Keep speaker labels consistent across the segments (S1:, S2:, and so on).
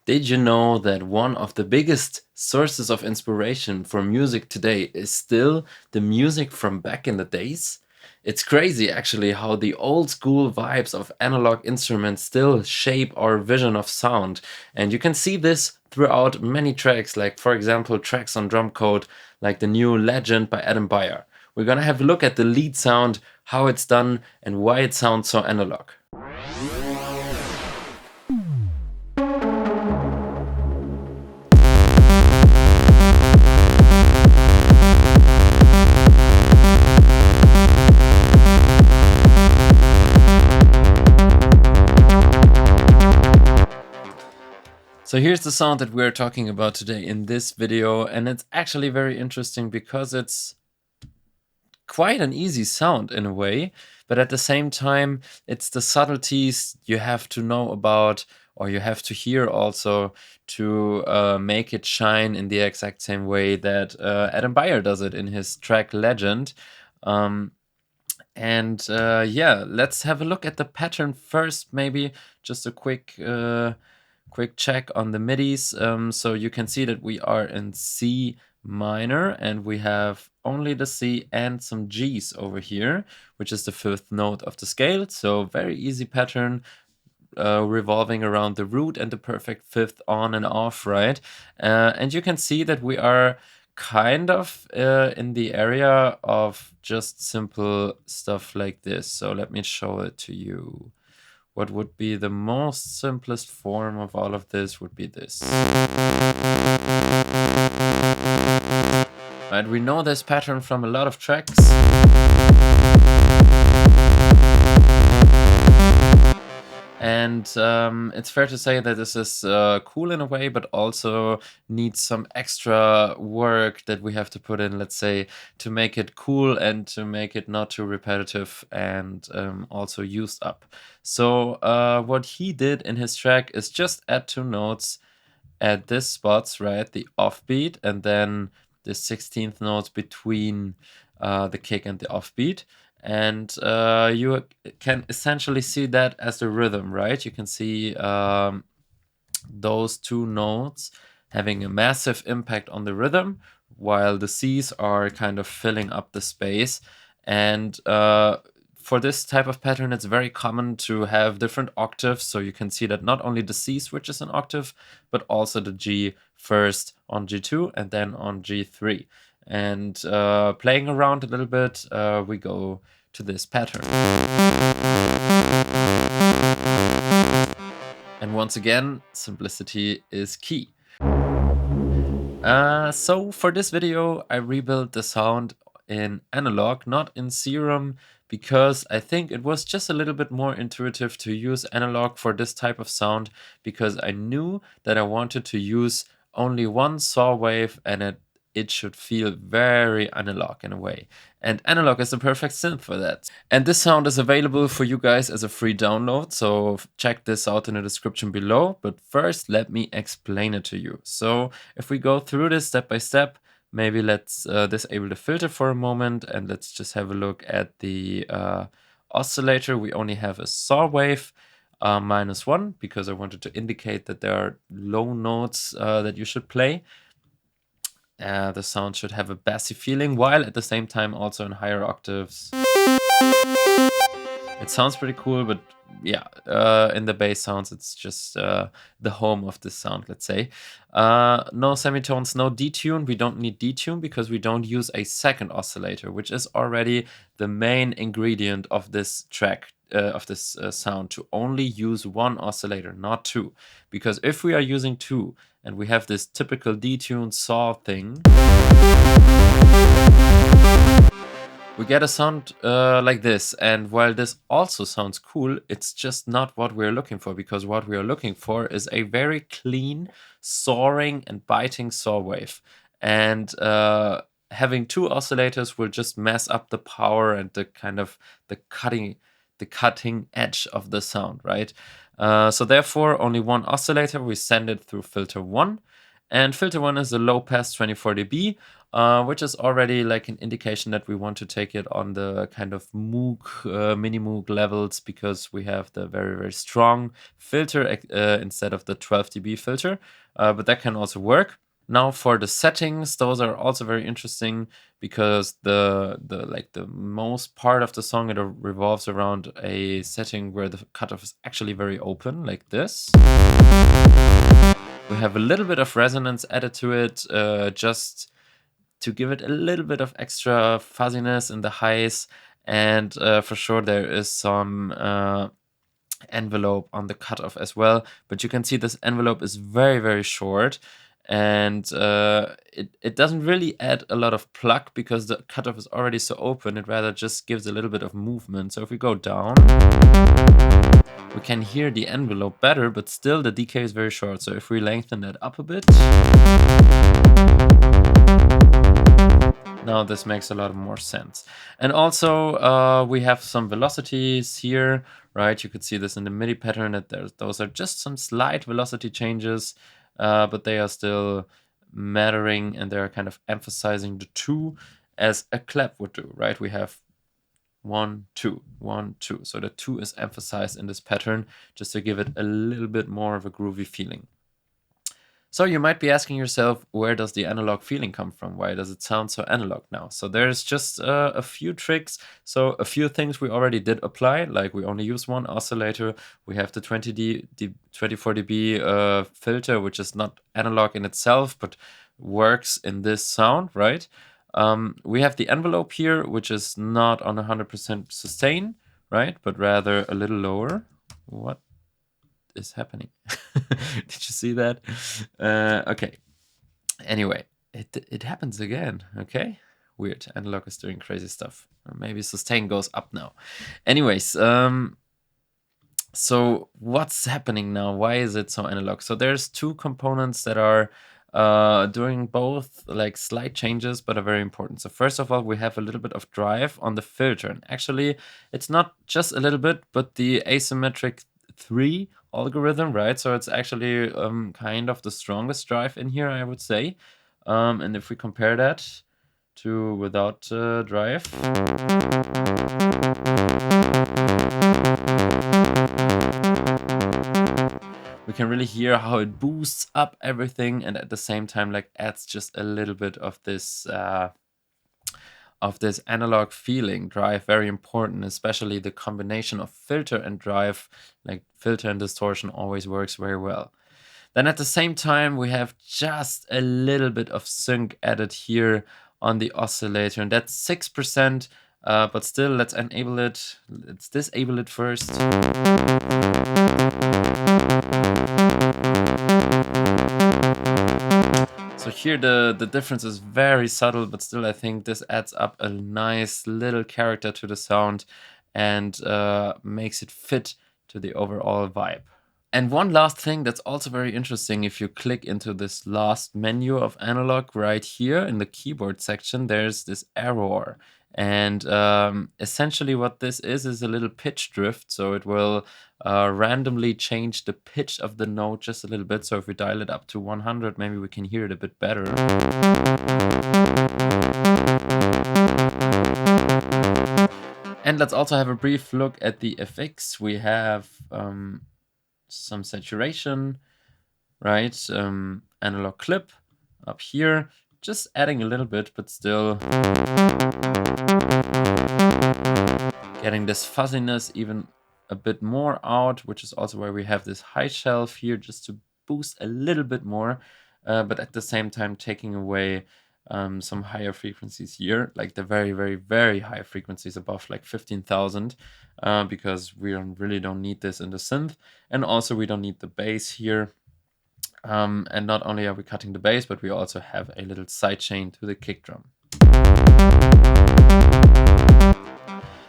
S1: Did you know that one of the biggest sources of inspiration for music today is still the music from back in the days? It's crazy actually how the old school vibes of analog instruments still shape our vision of sound. And you can see this throughout many tracks, like for example tracks on Drumcode, like the new Legend by Adam Beyer. We're gonna have a look at the lead sound, how it's done, and why it sounds so analog. So here's the sound that we're talking about today in this video, and it's actually very interesting because it's quite an easy sound in a way, but at the same time, it's the subtleties you have to know about or you have to hear also to make it shine in the exact same way that Adam Beyer does it in his track Legend. Yeah, let's have a look at the pattern first, maybe just a quick check on the MIDIs. So you can see that we are in C minor and we have only the C and some Gs over here, which is the fifth note of the scale. So very easy pattern, revolving around the root and the perfect fifth on and off, right? And you can see that we are kind of in the area of just simple stuff like this. So let me show it to you. What would be the most simplest form of all of this would be this. Right, we know this pattern from a lot of tracks. And it's fair to say that this is cool in a way, but also needs some extra work that we have to put in, let's say, to make it cool and to make it not too repetitive and also used up. So what he did in his track is just add two notes at these spots, right? The offbeat and then the 16th notes between the kick and the offbeat. And you can essentially see that as the rhythm, right? You can see those two notes having a massive impact on the rhythm, while the Cs are kind of filling up the space. And for this type of pattern, it's very common to have different octaves. So you can see that not only the C switches an octave, but also the G first on G2 and then on G3. And playing around a little bit, we go to this pattern. And once again, simplicity is key. So for this video, I rebuilt the sound in analog, not in Serum, because I think it was just a little bit more intuitive to use analog for this type of sound, because I knew that I wanted to use only one saw wave and it should feel very analog in a way. And analog is the perfect synth for that. And this sound is available for you guys as a free download, so check this out in the description below. But first, let me explain it to you. So if we go through this step by step, maybe let's disable the filter for a moment and let's just have a look at the oscillator. We only have a saw wave. -1 because I wanted to indicate that there are low notes that you should play. The sound should have a bassy feeling, while at the same time also in higher octaves. It sounds pretty cool, but yeah, in the bass sounds, it's just the home of this sound, let's say. No semitones, no detune. We don't need detune because we don't use a second oscillator, which is already the main ingredient of this track, of this sound, to only use one oscillator, not two. Because if we are using two and we have this typical detune saw thing, we get a sound like this. And while this also sounds cool, it's just not what we're looking for, because what we are looking for is a very clean, soaring and biting saw wave. And having two oscillators will just mess up the power and the kind of the cutting edge of the sound, right? So therefore, only one oscillator. We send it through filter 1. And filter 1 is a low pass 24 dB, which is already like an indication that we want to take it on the kind of Moog, mini Moog levels, because we have the very, very strong filter instead of the 12 dB filter, but that can also work. Now for the settings, those are also very interesting, because the most part of the song, it revolves around a setting where the cutoff is actually very open, like this. We have a little bit of resonance added to it, just to give it a little bit of extra fuzziness in the highs, and for sure there is some envelope on the cutoff as well, but you can see this envelope is very, very short, and it doesn't really add a lot of pluck, because the cutoff is already so open. It rather just gives a little bit of movement. So if we go down, we can hear the envelope better, but still the decay is very short. So if we lengthen that up a bit, now this makes a lot more sense. And also we have some velocities here, right? You could see this in the MIDI pattern, that those are just some slight velocity changes, but they are still mattering, and they're kind of emphasizing the 2 as a clap would do, right? We have 1, 2, 1, 2. So the 2 is emphasized in this pattern, just to give it a little bit more of a groovy feeling. So you might be asking yourself, where does the analog feeling come from? Why does it sound so analog now? So there's just a few tricks. So a few things we already did apply, like we only use one oscillator. We have the 24 dB filter, which is not analog in itself, but works in this sound, right? We have the envelope here, which is not on 100% sustain, right? But rather a little lower. What is happening? Did you see that? Okay. Anyway, it happens again. Okay. Weird. Analog is doing crazy stuff. Or maybe sustain goes up now. Anyways, so what's happening now? Why is it so analog? So there's two components that are doing both like slight changes, but are very important. So first of all, we have a little bit of drive on the filter, and actually it's not just a little bit, but the asymmetric 3 algorithm, right? So it's actually kind of the strongest drive in here, I would say. And if we compare that to without drive, we can really hear how it boosts up everything, and at the same time like adds just a little bit of this analog feeling. Drive, very important, especially the combination of filter and drive, like filter and distortion always works very well. Then at the same time, we have just a little bit of sync added here on the oscillator, and that's 6%, but still, let's enable it. Let's disable it first. So here the difference is very subtle, but still I think this adds up a nice little character to the sound, and makes it fit to the overall vibe. And one last thing that's also very interesting, if you click into this last menu of analog right here in the keyboard section, there's this error. And essentially what this is a little pitch drift. So it will randomly change the pitch of the note just a little bit. So if we dial it up to 100, maybe we can hear it a bit better. And let's also have a brief look at the effects. We have some saturation, right? Analog clip up here, just adding a little bit, but still getting this fuzziness even a bit more out, which is also why we have this high shelf here, just to boost a little bit more, but at the same time taking away some higher frequencies here, like the very, very, very high frequencies above like 15,000, because we really don't need this in the synth. And also we don't need the bass here. And not only are we cutting the bass, but we also have a little sidechain to the kick drum.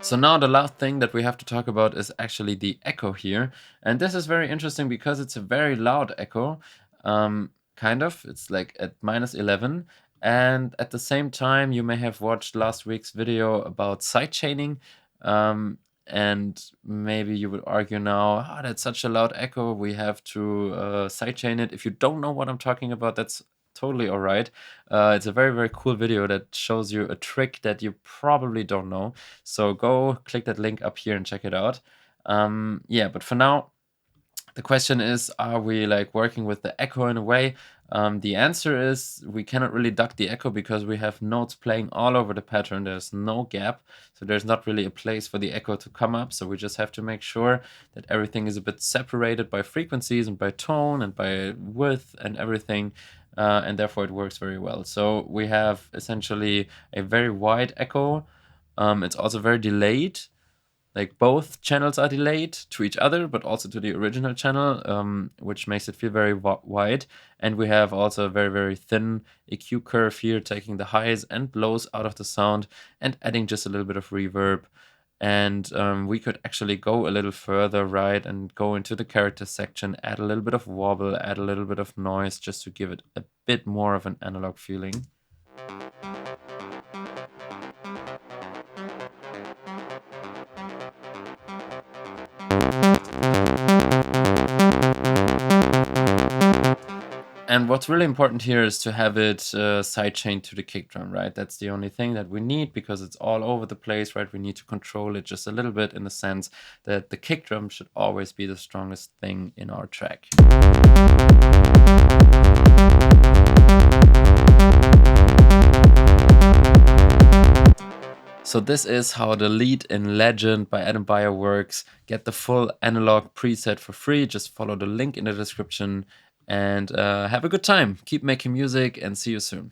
S1: So now the last thing that we have to talk about is actually the echo here. And this is very interesting because it's a very loud echo, kind of. It's like at -11. And at the same time, you may have watched last week's video about sidechaining. And maybe you would argue now, oh, that's such a loud echo, we have to sidechain it. If you don't know what I'm talking about, that's totally all right. It's a very, very cool video that shows you a trick that you probably don't know. So go click that link up here and check it out. Yeah, but for now, the question is, are we like working with the echo in a way? The answer is we cannot really duck the echo because we have notes playing all over the pattern. There's no gap, so there's not really a place for the echo to come up. So we just have to make sure that everything is a bit separated by frequencies and by tone and by width and everything. And therefore it works very well. So we have essentially a very wide echo. It's also very delayed. Like both channels are delayed to each other, but also to the original channel, which makes it feel very wide. And we have also a very, very thin EQ curve here, taking the highs and lows out of the sound and adding just a little bit of reverb. And we could actually go a little further, right, and go into the character section, add a little bit of wobble, add a little bit of noise, just to give it a bit more of an analog feeling. And what's really important here is to have it sidechained to the kick drum, right? That's the only thing that we need because it's all over the place, right? We need to control it just a little bit in the sense that the kick drum should always be the strongest thing in our track. So this is how the lead in Legend by Adam Beyer works. Get the full analog preset for free. Just follow the link in the description and have a good time. Keep making music and see you soon.